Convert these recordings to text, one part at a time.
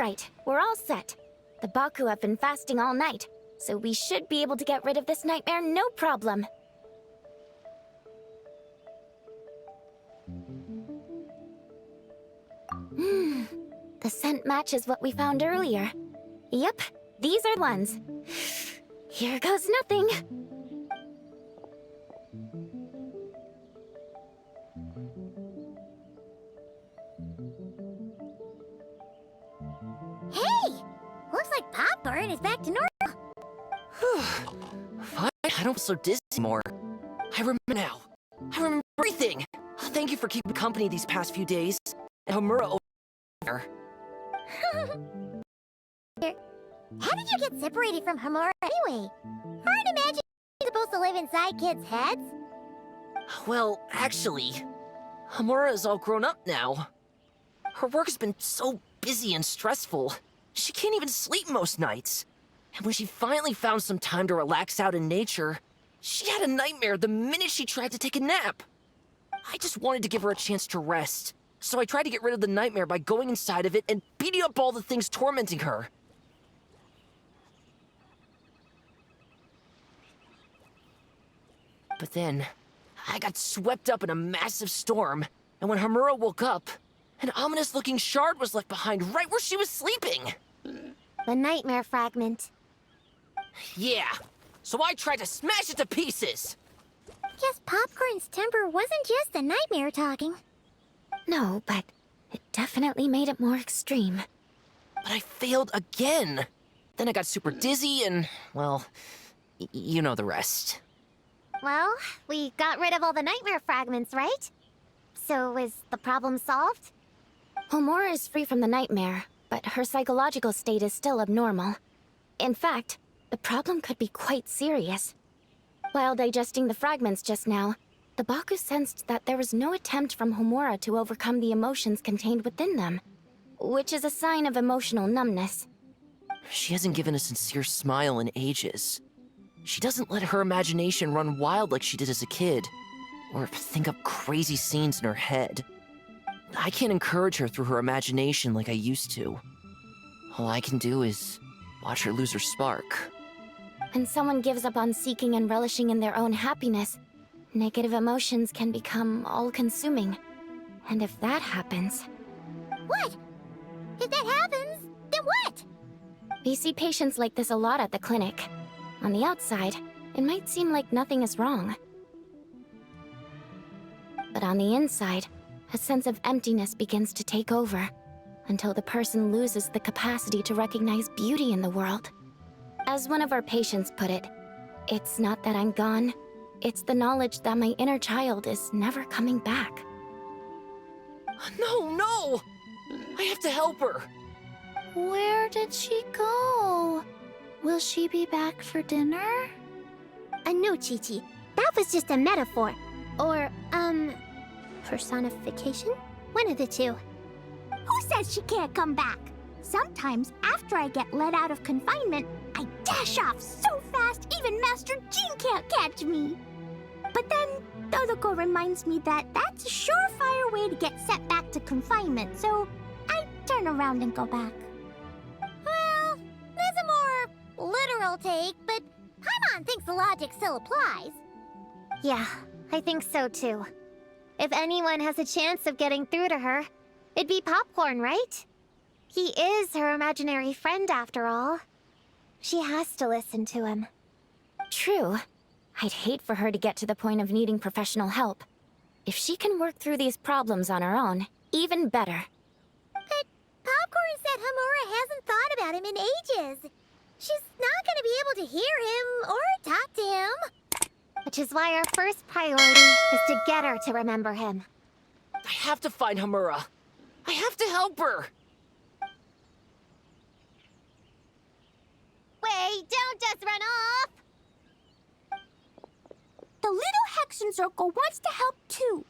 Alright, we're all set. The Baku have been fasting all night, so we should be able to get rid of this nightmare no problem. The scent matches what we found earlier. Yep, these are the ones. Here goes nothing. Hey! Looks like Popcorn is back to normal. Fine, I don't feel so dizzy anymore. I remember now. I remember everything. Thank you for keeping company these past few days. And Homura over there. How did you get separated from Homura anyway? Aren't imaginings supposed to live inside kids' heads? Well, actually, Homura is all grown up now. Her work has been so busy and stressful. She can't even sleep most nights. And when she finally found some time to relax out in nature, she had a nightmare the minute she tried to take a nap. I just wanted to give her a chance to rest, so I tried to get rid of the nightmare by going inside of it and beating up all the things tormenting her. But then, I got swept up in a massive storm, and when Homura woke up, an ominous-looking shard was left behind right where she was sleeping. The nightmare fragment. Yeah, so I tried to smash it to pieces. Guess Popcorn's temper wasn't just the nightmare talking. No, but it definitely made it more extreme. But I failed again. Then I got super dizzy and, well, you know the rest. Well, we got rid of all the nightmare fragments, right? So is the problem solved? Homura is free from the nightmare, but her psychological state is still abnormal. In fact, the problem could be quite serious. While digesting the fragments just now, the Baku sensed that there was no attempt from Homura to overcome the emotions contained within them, which is a sign of emotional numbness. She hasn't given a sincere smile in ages. She doesn't let her imagination run wild like she did as a kid, or think up crazy scenes in her head. I can't encourage her through her imagination like I used to. All I can do is watch her lose her spark. When someone gives up on seeking and relishing in their own happiness, negative emotions can become all-consuming. And if that happens... What? If that happens, then what? We see patients like this a lot at the clinic. On the outside, it might seem like nothing is wrong. But on the inside, a sense of emptiness begins to take over, until the person loses the capacity to recognize beauty in the world. As one of our patients put it, it's not that I'm gone, it's the knowledge that my inner child is never coming back. No, no! I have to help her! Where did she go? Will she be back for dinner? No, Chi-Chi. That was just a metaphor. Or, personification? One of the two. Who says she can't come back? Sometimes, after I get let out of confinement, I dash off so fast even Master Jean can't catch me. But then, Dodoko reminds me that that's a surefire way to get sent back to confinement, so I turn around and go back. Well, there's a more literal take, but Paimon thinks the logic still applies. Yeah, I think so too. If anyone has a chance of getting through to her, it'd be Popcorn, right? He is her imaginary friend, after all. She has to listen to him. True. I'd hate for her to get to the point of needing professional help. If she can work through these problems on her own, even better. But Popcorn said Homura hasn't thought about him in ages. She's not gonna be able to hear him or talk to him. Which is why our first priority is to get her to remember him. I have to find Homura. I have to help her! Wait, don't just run off! The little Hexen Circle wants to help too.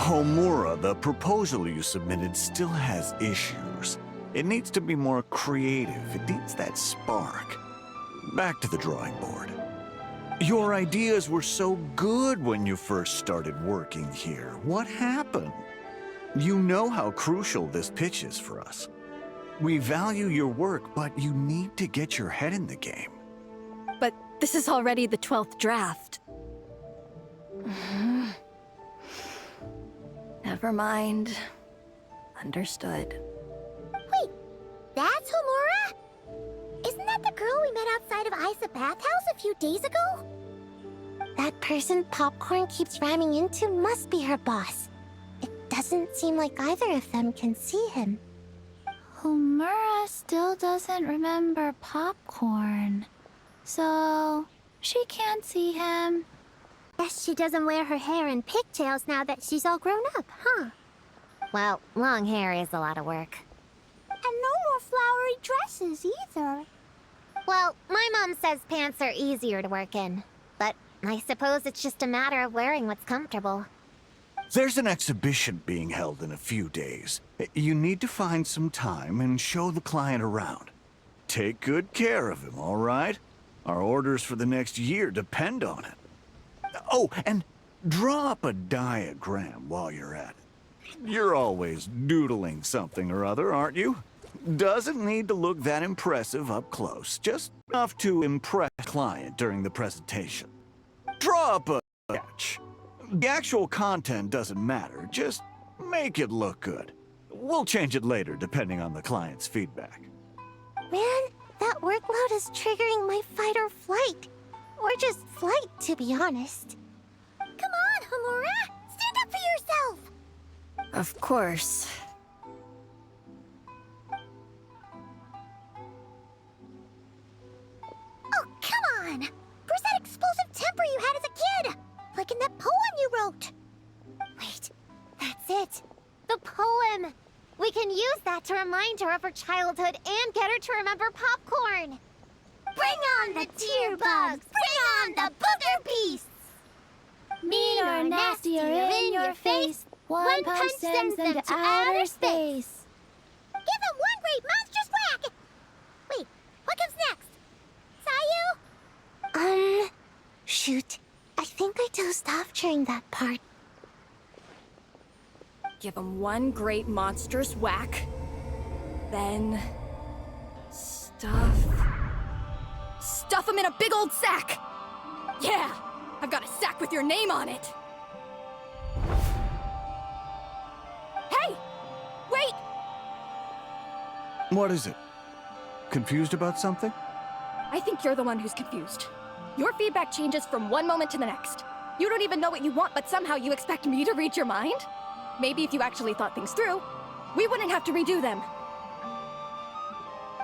Homura, the proposal you submitted still has issues. It needs to be more creative. It needs that spark. Back to the drawing board. Your ideas were so good when you first started working here. What happened? You know how crucial this pitch is for us. We value your work, but you need to get your head in the game. But this is already the 12th draft. Never mind. Understood. Wait, that's Homura? Isn't that the girl we met outside of Isa Bathhouse a few days ago? That person Popcorn keeps ramming into must be her boss. It doesn't seem like either of them can see him. Homura still doesn't remember Popcorn. So, she can't see him. Guess she doesn't wear her hair in pigtails now that she's all grown up, huh? Well, long hair is a lot of work. And no more flowery dresses either. Well, my mom says pants are easier to work in. But I suppose it's just a matter of wearing what's comfortable. There's an exhibition being held in a few days. You need to find some time and show the client around. Take good care of him, all right? Our orders for the next year depend on it. Oh, and draw up a diagram while you're at it. You're always doodling something or other, aren't you? Doesn't need to look that impressive up close, just enough to impress the client during the presentation. Draw up a sketch. The actual content doesn't matter, just make it look good. We'll change it later depending on the client's feedback. Man, that workload is triggering my fight or flight. Or just flight, to be honest. Come on, Homura! Stand up for yourself! Of course. Oh, come on! Where's that explosive temper you had as a kid? Like in that poem you wrote. Wait, that's it. The poem! We can use that to remind her of her childhood and get her to remember Popcorn. Bring on the tear bugs! Bring on the booger beasts! Mean or nasty or in your face, one punch sends them to outer space. Give them one great monstrous whack! Wait, what comes next? Sayu? Shoot. I think I dozed off during that part. Give him one great monstrous whack. Then... Stuff him in a big old sack! Yeah! I've got a sack with your name on it! Hey! Wait! What is it? Confused about something? I think you're the one who's confused. Your feedback changes from one moment to the next. You don't even know what you want, but somehow you expect me to read your mind? Maybe if you actually thought things through, we wouldn't have to redo them.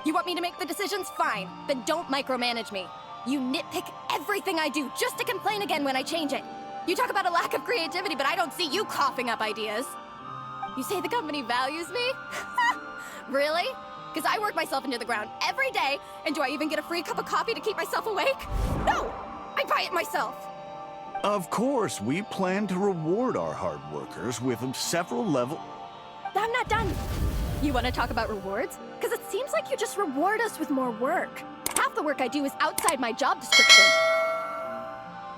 You want me to make the decisions? Fine. Then don't micromanage me. You nitpick everything I do just to complain again when I change it. You talk about a lack of creativity, but I don't see you coughing up ideas. You say the company values me? Really? Because I work myself into the ground every day, and do I even get a free cup of coffee to keep myself awake? No! I buy it myself! Of course, we plan to reward our hard workers with several levels. I'm not done. You want to talk about rewards? Because it seems like you just reward us with more work. Half the work I do is outside my job description.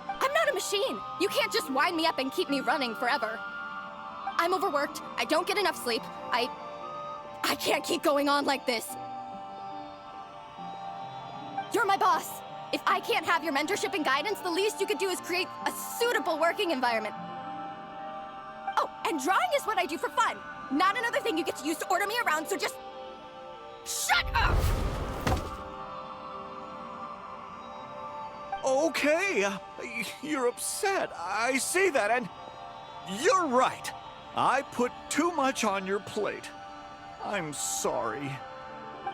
I'm not a machine. You can't just wind me up and keep me running forever. I'm overworked. I don't get enough sleep. I can't keep going on like this. You're my boss. If I can't have your mentorship and guidance, the least you could do is create a suitable working environment. Oh, and drawing is what I do for fun. Not another thing you get to use to order me around, so just... shut up! Okay, you're upset. I see that, and you're right. I put too much on your plate. I'm sorry.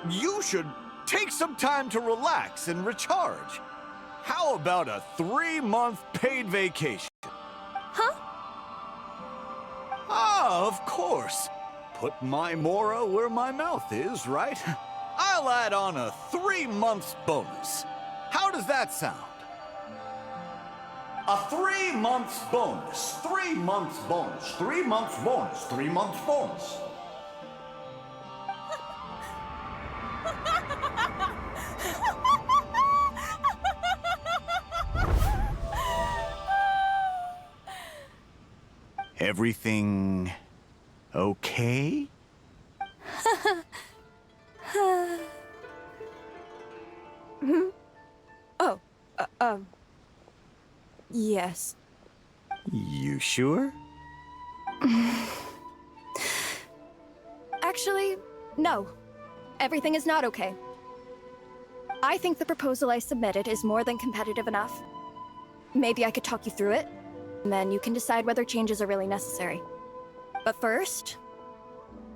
You should take some time to relax and recharge. How about a 3-month paid vacation? Huh? Ah, of course. Put my Mora where my mouth is, right? I'll add on a 3 months bonus. How does that sound? A 3 months bonus. 3 months bonus. 3 months bonus. 3 months bonus. Everything okay? Oh, yes. You sure? Actually, no. Everything is not okay. I think the proposal I submitted is more than competitive enough. Maybe I could talk you through it, and then you can decide whether changes are really necessary. But first,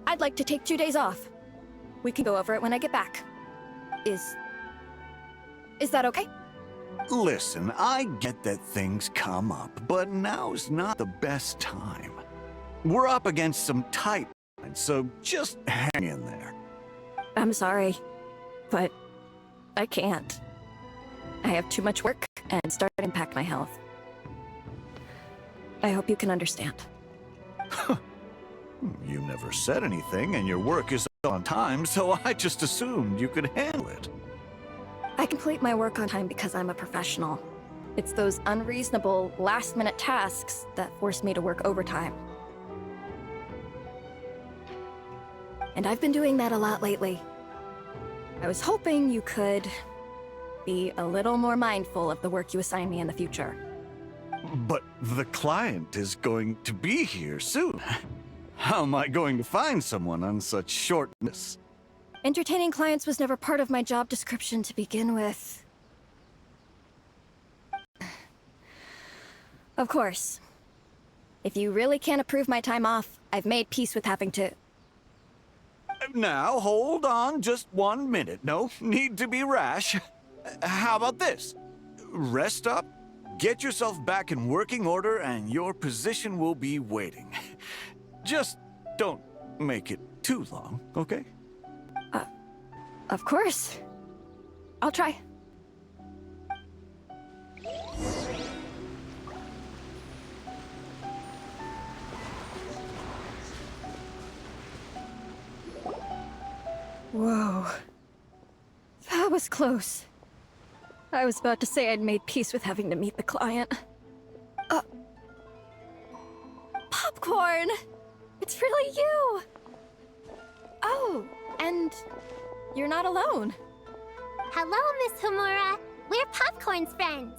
I'd like to take 2 days off. We can go over it when I get back. Is that okay? Listen, I get that things come up, but now's not the best time. We're up against some tight lines, so just hang in there. I'm sorry, but I can't. I have too much work and it's starting to impact my health. I hope you can understand. You never said anything, and your work is on time, so I just assumed you could handle it. I complete my work on time because I'm a professional. It's those unreasonable, last-minute tasks that force me to work overtime. And I've been doing that a lot lately. I was hoping you could be a little more mindful of the work you assign me in the future. But the client is going to be here soon. How am I going to find someone on such short notice? Entertaining clients was never part of my job description to begin with. Of course. If you really can't approve my time off, I've made peace with having to... Now, hold on just 1 minute. No need to be rash. How about this? Rest up, get yourself back in working order, and your position will be waiting. Just don't make it too long, okay? Of course. I'll try. Whoa. That was close. I was about to say I'd made peace with having to meet the client. Popcorn! It's really you! Oh, and you're not alone. Hello, Miss Homura. We're Popcorn's friends.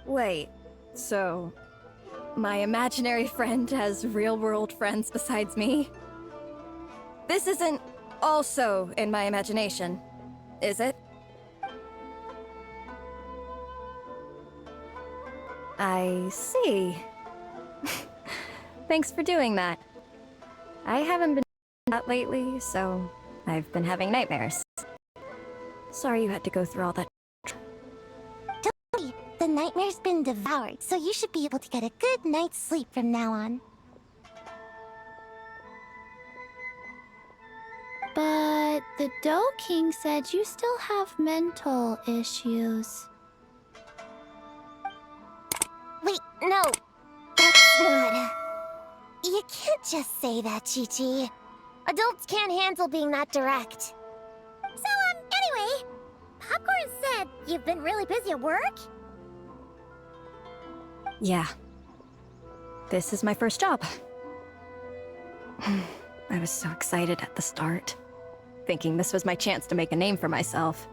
Wait, so my imaginary friend has real-world friends besides me? This isn't also in my imagination, is it? I see. Thanks for doing that. I haven't been doing that lately, so I've been having nightmares. Sorry you had to go through all that. Don't worry, the nightmare's been devoured, so you should be able to get a good night's sleep from now on. But the Dough King said you still have mental issues. Wait, no. That's not... You can't just say that, Chi-Chi. Adults can't handle being that direct. So, anyway, Popcorn said you've been really busy at work? Yeah. This is my first job. I was so excited at the start, thinking this was my chance to make a name for myself.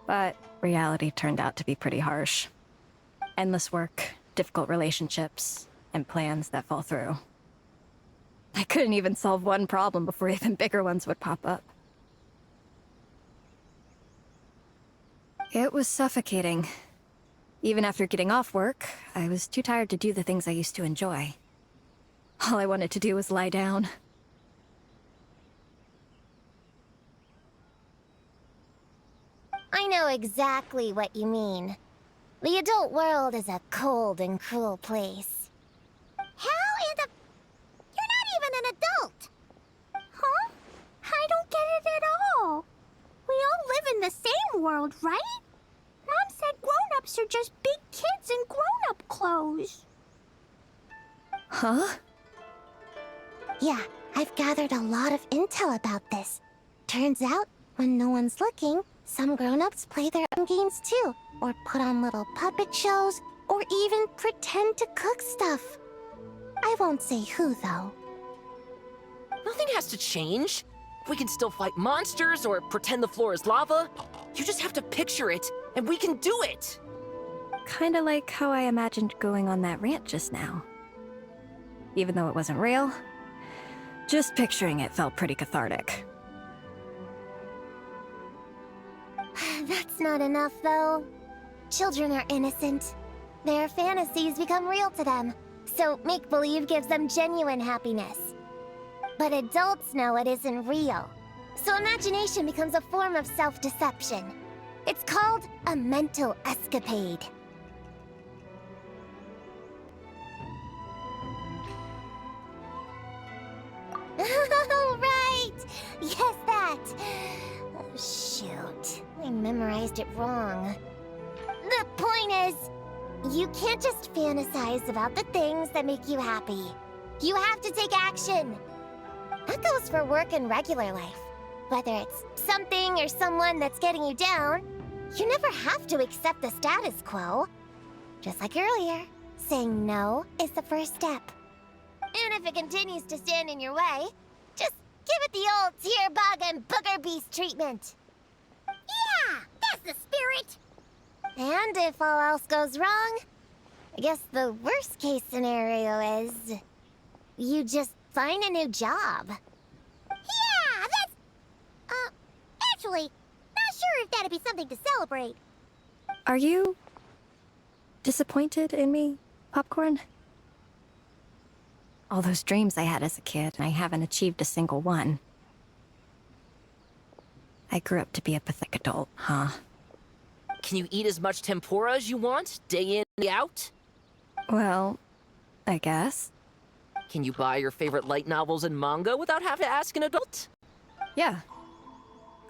But reality turned out to be pretty harsh. Endless work, difficult relationships, and plans that fall through. I couldn't even solve one problem before even bigger ones would pop up. It was suffocating. Even after getting off work, I was too tired to do the things I used to enjoy. All I wanted to do was lie down. I know exactly what you mean. The adult world is a cold and cruel place. How in the... You're not even an adult! Huh? I don't get it at all. We all live in the same world, right? Mom said grown-ups are just big kids adults in grown-up clothes. Huh? Yeah, I've gathered a lot of intel about this. Turns out, when no one's looking, some grown-ups play their own games too, or put on little puppet shows, or even pretend to cook stuff. I won't say who, though. Nothing has to change. We can still fight monsters or pretend the floor is lava. You just have to picture it, and we can do it! Kinda like how I imagined going on that rant just now. Even though it wasn't real, just picturing it felt pretty cathartic. That's not enough, though. Children are innocent. Their fantasies become real to them, so make-believe gives them genuine happiness. But adults know it isn't real, so imagination becomes a form of self-deception. It's called a mental escapade. Oh, right! Yes, that! Oh, shoot. I memorized it wrong. The point is, you can't just fantasize about the things that make you happy. You have to take action. That goes for work and regular life. Whether it's something or someone that's getting you down, you never have to accept the status quo. Just like earlier, saying no is the first step. And if it continues to stand in your way, just give it the old tear bug and booger beast treatment. Yeah, that's the spirit! And if all else goes wrong, I guess the worst case scenario is you just find a new job. Yeah, that's... actually, not sure if that'd be something to celebrate. Are you disappointed in me, Popcorn? All those dreams I had as a kid, and I haven't achieved a single one. I grew up to be a pathetic adult, huh? Can you eat as much tempura as you want, day in, day out? Well, I guess. Can you buy your favorite light novels and manga without having to ask an adult? Yeah.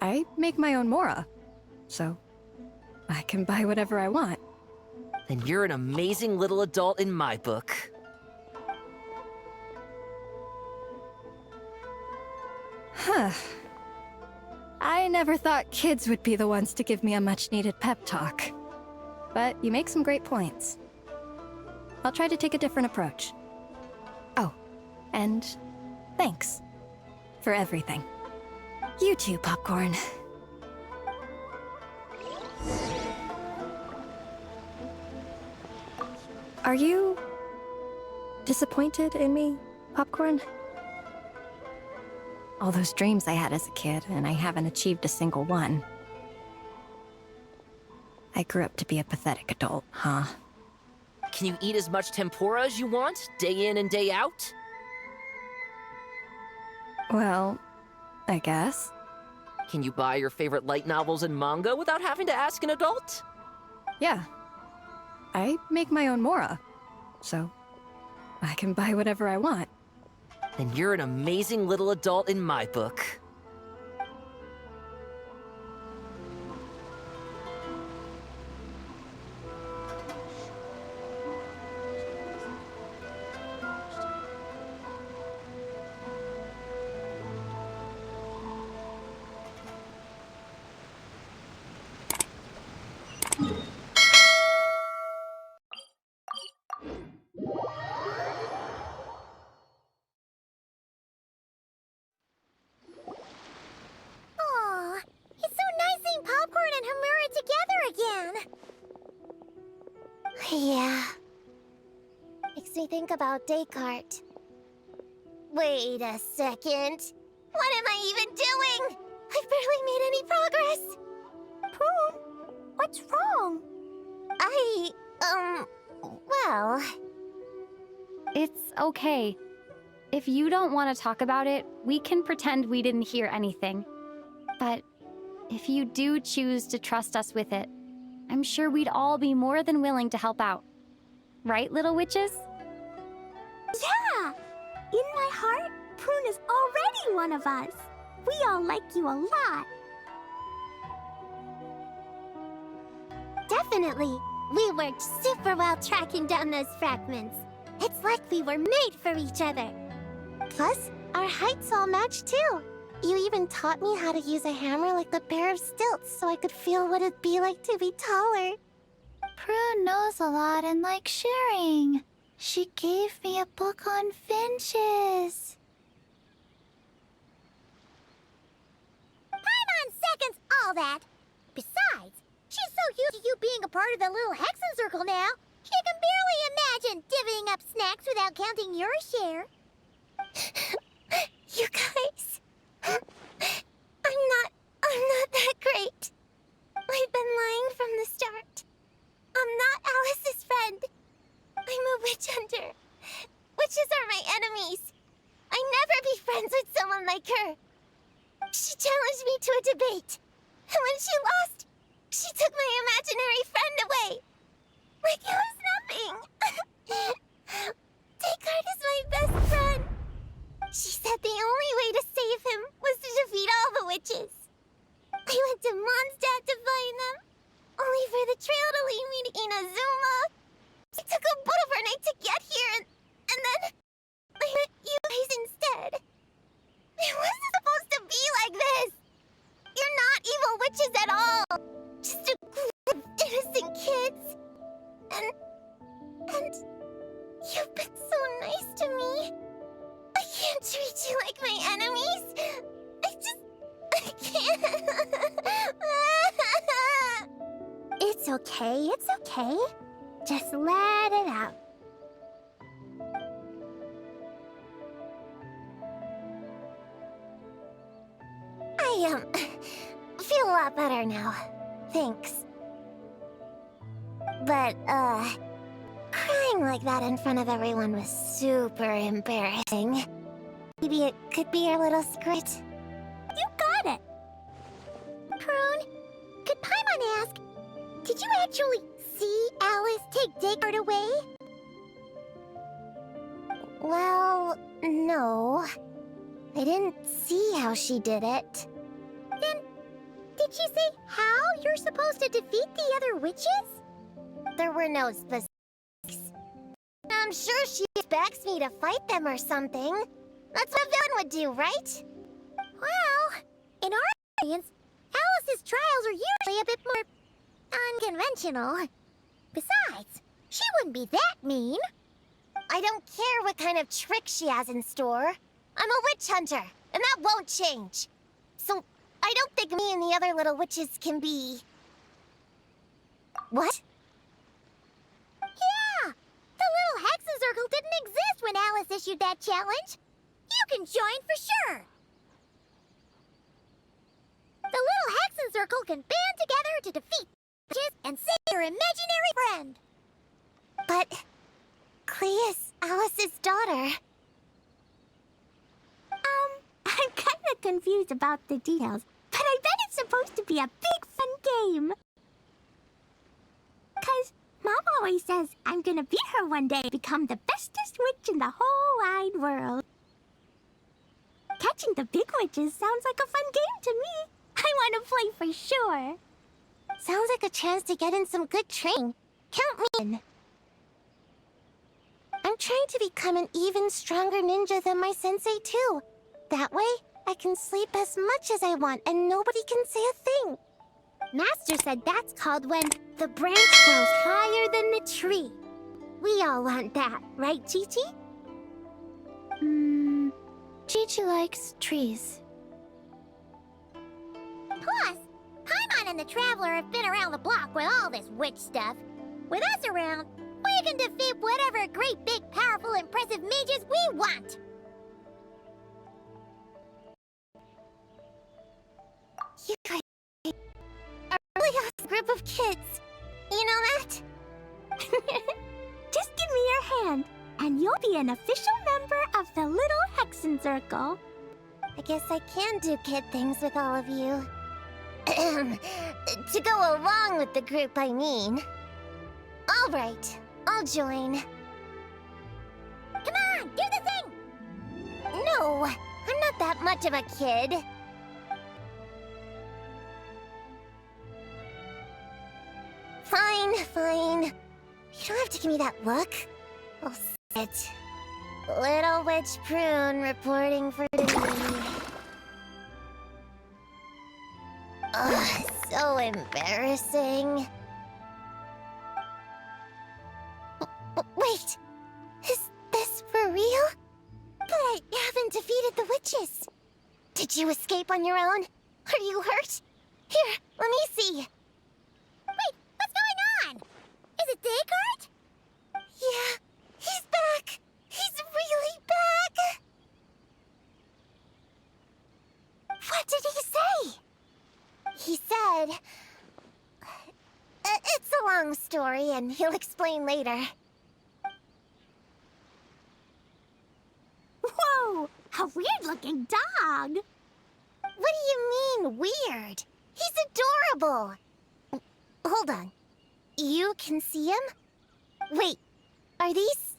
I make my own mora, so I can buy whatever I want. Then you're an amazing little adult in my book. Huh. I never thought kids would be the ones to give me a much-needed pep talk. But you make some great points. I'll try to take a different approach. Oh, and thanks for everything. You too, Popcorn. Are you disappointed in me, Popcorn? All those dreams I had as a kid, and I haven't achieved a single one. I grew up to be a pathetic adult, huh? Can you eat as much tempura as you want, day in and day out? Well, I guess. Can you buy your favorite light novels and manga without having to ask an adult? Yeah. I make my own mora, so I can buy whatever I want. Then you're an amazing little adult in my book. Aw, it's so nice seeing Popcorn and Hamura together again. Yeah. Makes me think about Descartes. Wait a second. What am I even doing? I've barely made any progress. Prune, what's wrong? Well... It's okay. If you don't want to talk about it, we can pretend we didn't hear anything. But if you do choose to trust us with it, I'm sure we'd all be more than willing to help out. Right, little witches? Yeah! In my heart, Prune is already one of us. We all like you a lot. Definitely. We worked super well tracking down those fragments. It's like we were made for each other. Plus, our heights all match too. You even taught me how to use a hammer like a pair of stilts so I could feel what it'd be like to be taller. Prue knows a lot and likes sharing. She gave me a book on finches. Paimon seconds all that. Besides, she's so used to you being a part of the little Hexen Circle now, she can barely imagine divvying up snacks without counting your share. You guys, I'm not that great. I've been lying from the start. I'm not Alice's friend. I'm a witch hunter. Witches are my enemies. I never be friends with someone like her. She challenged me to a debate. And when she lost, she took my imaginary friend away. Like it was nothing. Descartes is my best friend. She said the only way to save him was to defeat all the witches. I went to Mondstadt to find them, only for the trail to lead me to Inazuma. It took a boat overnight to get here, and then I met you guys instead. It wasn't supposed to be like this. You're not evil witches at all. Just a group of innocent kids. And you've been so nice to me. I can't treat you like my enemies. I can't. It's okay. Just let it out. I feel a lot better now. Thanks. But, crying like that in front of everyone was super embarrassing. Maybe it could be our little script. You got it! Prune, could Paimon ask, did you actually see Alice take Descartes away? Well, no. I didn't see how she did it. Then, did she say how you're supposed to defeat the other witches? There were no specifics. I'm sure she expects me to fight them or something. That's what a villain would do, right? Well, in our experience, Alice's trials are usually a bit more unconventional. Besides, she wouldn't be that mean. I don't care what kind of trick she has in store. I'm a witch hunter, and that won't change. So, I don't think me and the other little witches can be... What? Yeah! The little Hexen Circle didn't exist when Alice issued that challenge. You can join for sure. The little Hexen Circle can band together to defeat witches and save your imaginary friend. But... Clea is Alice's daughter. I'm kinda confused about the details, but I bet it's supposed to be a big fun game. 'Cause Mom always says I'm gonna beat her one day and become the bestest witch in the whole wide world. Catching the big witches sounds like a fun game to me. I want to play for sure. Sounds like a chance to get in some good training. Count me in. I'm trying to become an even stronger ninja than my sensei too. That way, I can sleep as much as I want and nobody can say a thing. Master said that's called when the branch grows higher than the tree. We all want that, right, Chi-Chi? Chi-Chi likes trees. Plus, Paimon and the Traveler have been around the block with all this witch stuff. With us around, we can defeat whatever great, big, powerful, impressive mages we want. You guys are a really awesome group of kids. You know that? Just give me your hand, and you'll be an official member of the Little Hexen Circle. I guess I can do kid things with all of you. To go along with the group, I mean. All right, I'll join. Come on, do the thing! No, I'm not that much of a kid. Fine. Fine. You don't have to give me that look. I'll sit. Little Witch Prune reporting for duty. Ugh, so embarrassing. Wait, is this for real? But I haven't defeated the witches. Did you escape on your own? Are you hurt? Here, let me see. Wait, what's going on? Is it Descartes? Yeah, he's back. He's really back. What did he say? He said... it's a long story, and he'll explain later. Whoa! A weird-looking dog! What do you mean, weird? He's adorable! Hold on. You can see him? Wait, are these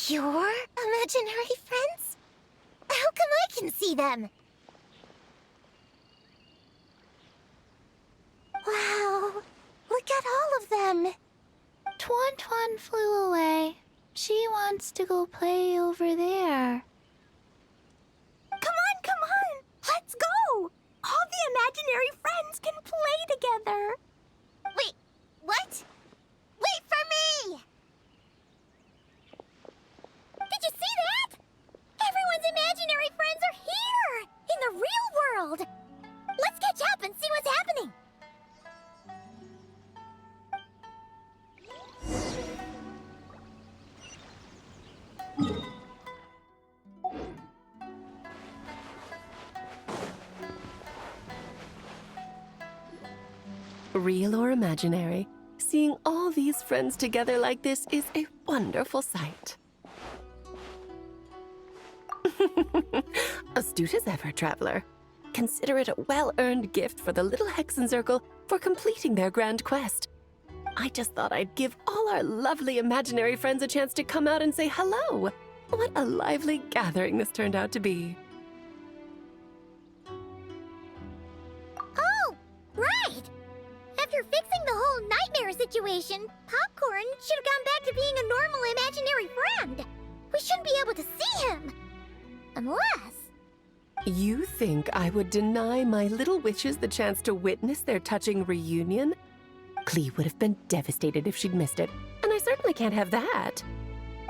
your imaginary friends? How come I can see them? Wow, look at all of them. Tuan Tuan flew away. She wants to go play over there. Come on! Let's go! All the imaginary friends can play together. Wait, what? Wait for me! Did you see that? Everyone's imaginary friends are here! In the real world! Let's catch up and see what's happening. Real or imaginary, seeing all these friends together like this is a wonderful sight. Astute as ever, traveler. Consider it a well-earned gift for the little Hexen Circle for completing their grand quest. I just thought I'd give all our lovely imaginary friends a chance to come out and say hello. What a lively gathering this turned out to be. Oh, right! After fixing the whole nightmare situation, Popcorn should have gone back to being a normal imaginary friend. We shouldn't be able to see him. Unless... You think I would deny my little witches the chance to witness their touching reunion? Clee would have been devastated if she'd missed it, and I certainly can't have that.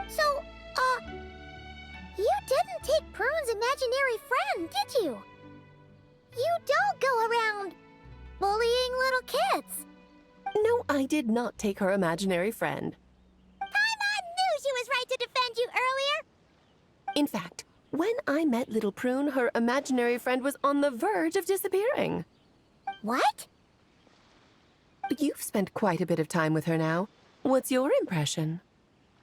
So, you didn't take Prune's imaginary friend, did you? You don't go around bullying little kids. No, I did not take her imaginary friend. Paimon knew she was right to defend you earlier. In fact, when I met little Prune, her imaginary friend was on the verge of disappearing. What? You've spent quite a bit of time with her now. What's your impression?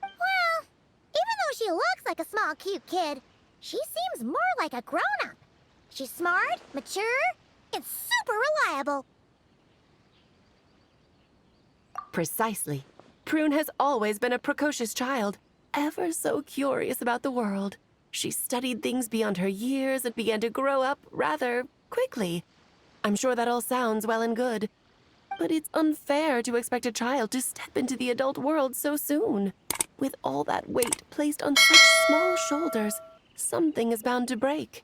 Well, even though she looks like a small, cute kid, she seems more like a grown-up. She's smart, mature, and super reliable. Precisely. Prune has always been a precocious child, ever so curious about the world. She studied things beyond her years and began to grow up rather quickly. I'm sure that all sounds well and good, but it's unfair to expect a child to step into the adult world so soon. With all that weight placed on such small shoulders, something is bound to break.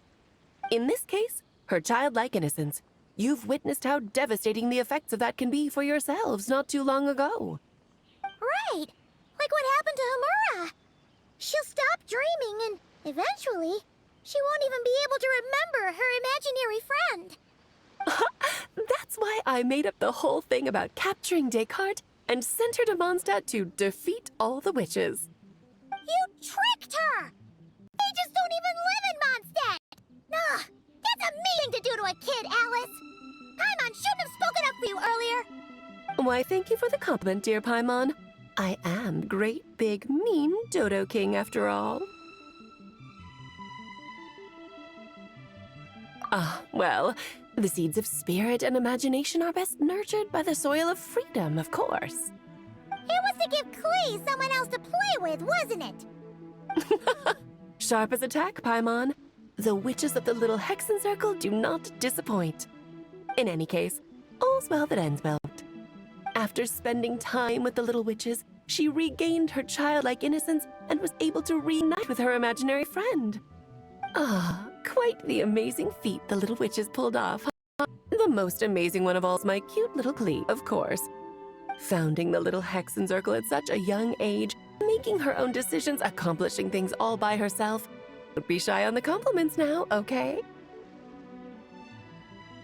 In this case, her childlike innocence. You've witnessed how devastating the effects of that can be for yourselves not too long ago. Right, like what happened to Hamura. She'll stop dreaming and eventually, she won't even be able to remember her imaginary friend. That's why I made up the whole thing about capturing Descartes and sent her to Mondstadt to defeat all the witches. You tricked her! They just don't even live in Mondstadt! Ugh, that's a mean thing to do to a kid, Alice! Paimon shouldn't have spoken up for you earlier! Why, thank you for the compliment, dear Paimon. I am great, big, mean Dodo King, after all. Ah, well, the seeds of spirit and imagination are best nurtured by the soil of freedom, of course. It was to give Clee someone else to play with, wasn't it? Sharp as a tack, Paimon. The witches of the little Hexen Circle do not disappoint. In any case, all's well that ends well. After spending time with the little witches, she regained her childlike innocence and was able to reunite with her imaginary friend. Ah, quite the amazing feat the little witches pulled off. The most amazing one of all is my cute little Klee, of course. Founding the little Hexen Circle at such a young age, making her own decisions, accomplishing things all by herself. Don't be shy on the compliments now, okay?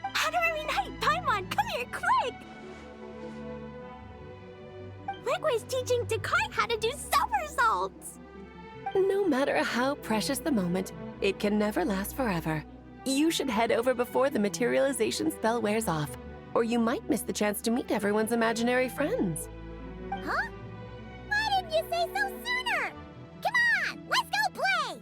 Honorary Knight Paimon, come here quick! Liquid's teaching Descartes how to do somersaults! No matter how precious the moment, it can never last forever. You should head over before the materialization spell wears off, or you might miss the chance to meet everyone's imaginary friends. Huh? Why didn't you say so sooner? Come on, let's go play!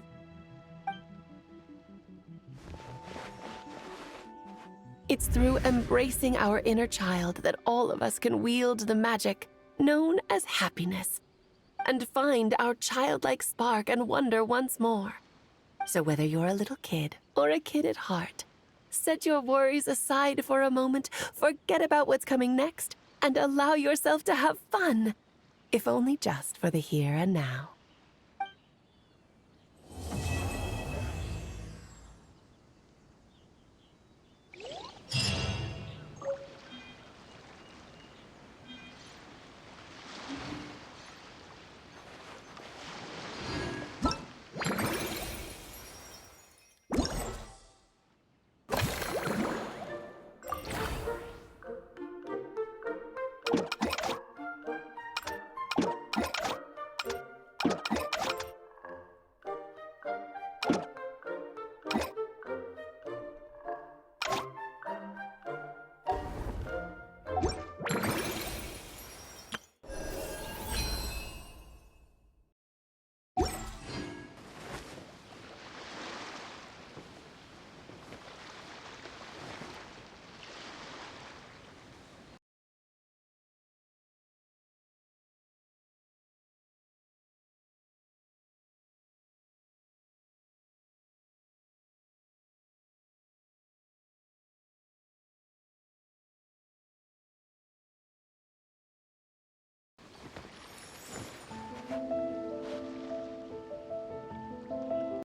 It's through embracing our inner child that all of us can wield the magic known as happiness and find our childlike spark and wonder once more. So whether you're a little kid or a kid at heart, set your worries aside for a moment, forget about what's coming next, and allow yourself to have fun, if only just for the here and now.